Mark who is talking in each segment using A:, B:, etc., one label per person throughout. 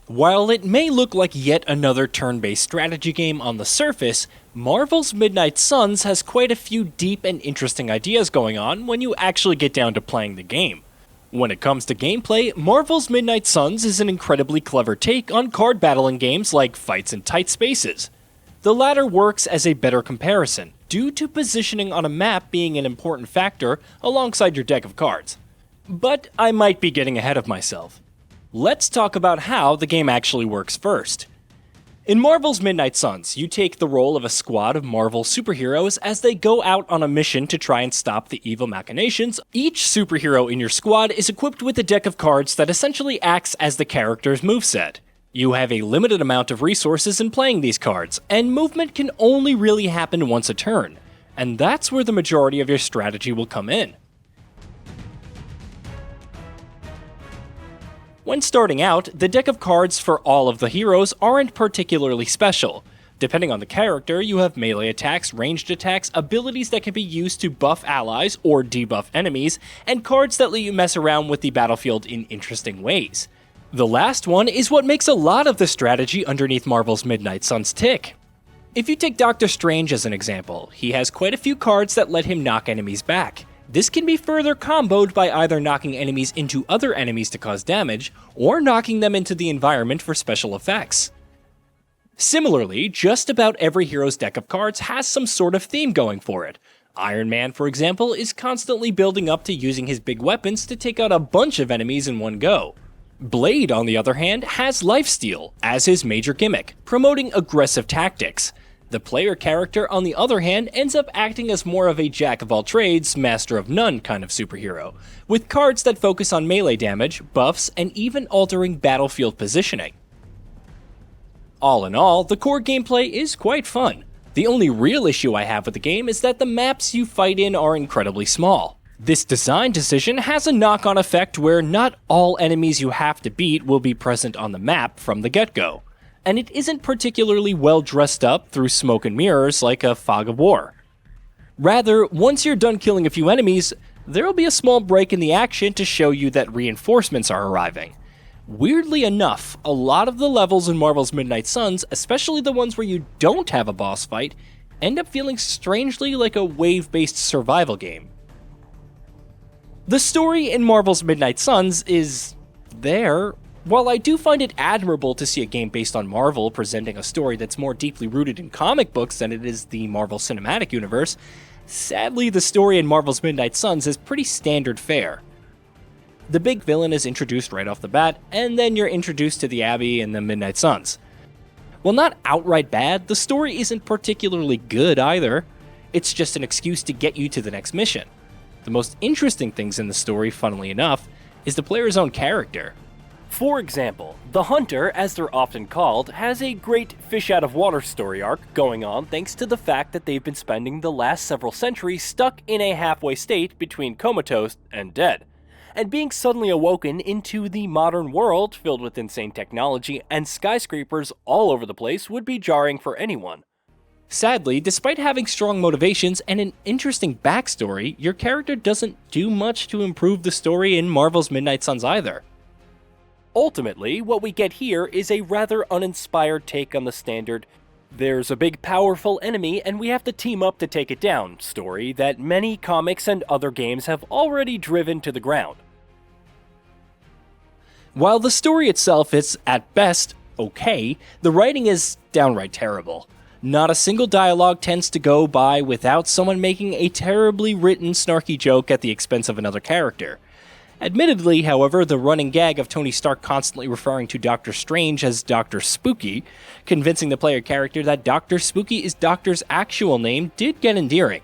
A: While it may look like yet another turn-based strategy game on the surface, Marvel's Midnight Suns has quite a few deep and interesting ideas going on when you actually get down to playing the game. When it comes to gameplay, Marvel's Midnight Suns is an incredibly clever take on card battling games like Fights in Tight Spaces. The latter works as a better comparison, due to positioning on a map being an important factor alongside your deck of cards. But I might be getting ahead of myself. Let's talk about how the game actually works first. In Marvel's Midnight Suns, you take the role of a squad of Marvel superheroes as they go out on a mission to try and stop the evil machinations. Each superhero in your squad is equipped with a deck of cards that essentially acts as the character's moveset. You have a limited amount of resources in playing these cards, and movement can only really happen once a turn, and that's where the majority of your strategy will come in. When starting out, the deck of cards for all of the heroes aren't particularly special. Depending on the character, you have melee attacks, ranged attacks, abilities that can be used to buff allies or debuff enemies, and cards that let you mess around with the battlefield in interesting ways. The last one is what makes a lot of the strategy underneath Marvel's Midnight Suns tick. If you take Doctor Strange as an example, he has quite a few cards that let him knock enemies back. This can be further comboed by either knocking enemies into other enemies to cause damage, or knocking them into the environment for special effects. Similarly, just about every hero's deck of cards has some sort of theme going for it. Iron Man, for example, is constantly building up to using his big weapons to take out a bunch of enemies in one go. Blade, on the other hand, has lifesteal as his major gimmick, promoting aggressive tactics. The player character, on the other hand, ends up acting as more of a jack-of-all-trades, master-of-none kind of superhero, with cards that focus on melee damage, buffs, and even altering battlefield positioning. All in all, the core gameplay is quite fun. The only real issue I have with the game is that the maps you fight in are incredibly small. This design decision has a knock-on effect where not all enemies you have to beat will be present on the map from the get-go, and it isn't particularly well dressed up through smoke and mirrors like a Fog of War. Rather, once you're done killing a few enemies, there'll be a small break in the action to show you that reinforcements are arriving. Weirdly enough, a lot of the levels in Marvel's Midnight Suns, especially the ones where you don't have a boss fight, end up feeling strangely like a wave-based survival game. The story in Marvel's Midnight Suns is there. While I do find it admirable to see a game based on Marvel presenting a story that's more deeply rooted in comic books than it is the Marvel Cinematic Universe, sadly the story in Marvel's Midnight Suns is pretty standard fare. The big villain is introduced right off the bat, and then you're introduced to the Abbey and the Midnight Suns. While not outright bad, the story isn't particularly good either. It's just an excuse to get you to the next mission. The most interesting things in the story, funnily enough, is the player's own character. For example, the Hunter, as they're often called, has a great fish-out-of-water story arc going on thanks to the fact that they've been spending the last several centuries stuck in a halfway state between comatose and dead, and being suddenly awoken into the modern world filled with insane technology and skyscrapers all over the place would be jarring for anyone. Sadly, despite having strong motivations and an interesting backstory, your character doesn't do much to improve the story in Marvel's Midnight Suns either. Ultimately, what we get here is a rather uninspired take on the standard "there's a big powerful enemy and we have to team up to take it down" story that many comics and other games have already driven to the ground. While the story itself is, at best, okay, the writing is downright terrible. Not a single dialogue tends to go by without someone making a terribly written snarky joke at the expense of another character. Admittedly, however, the running gag of Tony Stark constantly referring to Doctor Strange as Dr. Spooky, convincing the player character that Dr. Spooky is Doctor's actual name, did get endearing.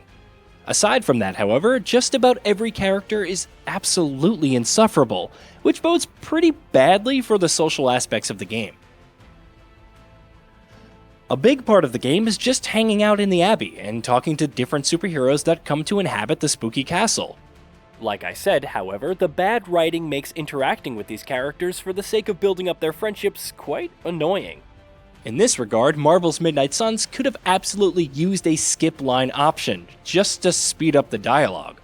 A: Aside from that, however, just about every character is absolutely insufferable, which bodes pretty badly for the social aspects of the game. A big part of the game is just hanging out in the Abbey and talking to different superheroes that come to inhabit the spooky castle. Like I said, however, the bad writing makes interacting with these characters for the sake of building up their friendships quite annoying. In this regard, Marvel's Midnight Suns could have absolutely used a skip line option, just to speed up the dialogue.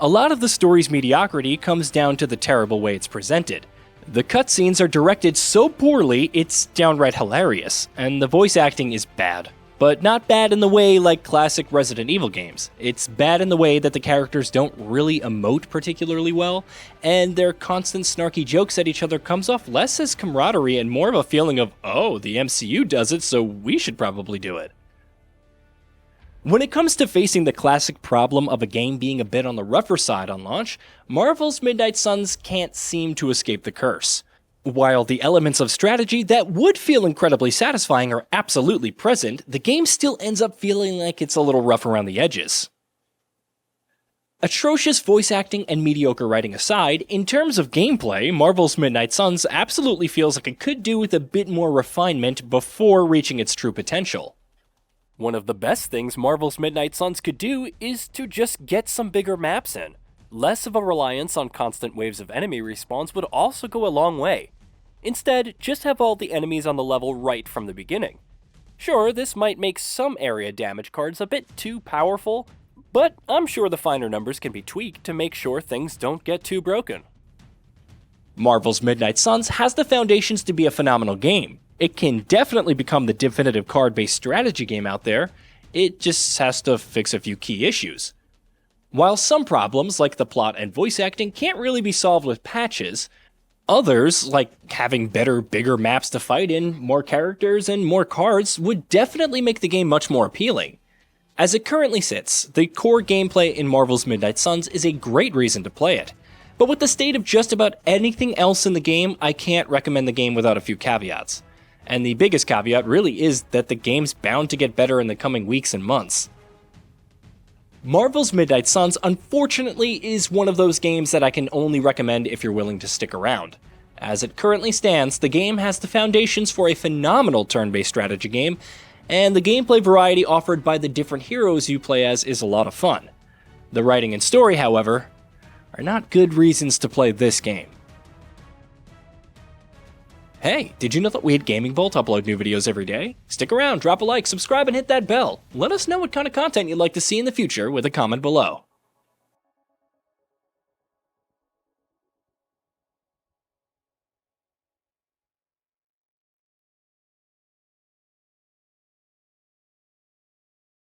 A: A lot of the story's mediocrity comes down to the terrible way it's presented. The cutscenes are directed so poorly, it's downright hilarious, and the voice acting is bad. But not bad in the way like classic Resident Evil games. It's bad in the way that the characters don't really emote particularly well, and their constant snarky jokes at each other comes off less as camaraderie and more of a feeling of, oh, the MCU does it, so we should probably do it. When it comes to facing the classic problem of a game being a bit on the rougher side on launch, Marvel's Midnight Suns can't seem to escape the curse. While the elements of strategy that would feel incredibly satisfying are absolutely present, the game still ends up feeling like it's a little rough around the edges. Atrocious voice acting and mediocre writing aside, in terms of gameplay, Marvel's Midnight Suns absolutely feels like it could do with a bit more refinement before reaching its true potential. One of the best things Marvel's Midnight Suns could do is to just get some bigger maps in. Less of a reliance on constant waves of enemy respawns would also go a long way. Instead, just have all the enemies on the level right from the beginning. Sure, this might make some area damage cards a bit too powerful, but I'm sure the finer numbers can be tweaked to make sure things don't get too broken. Marvel's Midnight Suns has the foundations to be a phenomenal game. It can definitely become the definitive card-based strategy game out there. It just has to fix a few key issues. While some problems, like the plot and voice acting, can't really be solved with patches, others, like having better, bigger maps to fight in, more characters, and more cards, would definitely make the game much more appealing. As it currently sits, the core gameplay in Marvel's Midnight Suns is a great reason to play it. But with the state of just about anything else in the game, I can't recommend the game without a few caveats. And the biggest caveat really is that the game's bound to get better in the coming weeks and months. Marvel's Midnight Suns, unfortunately, is one of those games that I can only recommend if you're willing to stick around. As it currently stands, the game has the foundations for a phenomenal turn-based strategy game, and the gameplay variety offered by the different heroes you play as is a lot of fun. The writing and story, however, are not good reasons to play this game. Hey, did you know that we at Gaming Vault upload new videos every day? Stick around, drop a like, subscribe, and hit that bell. Let us know what kind of content you'd like to see in the future with a comment below.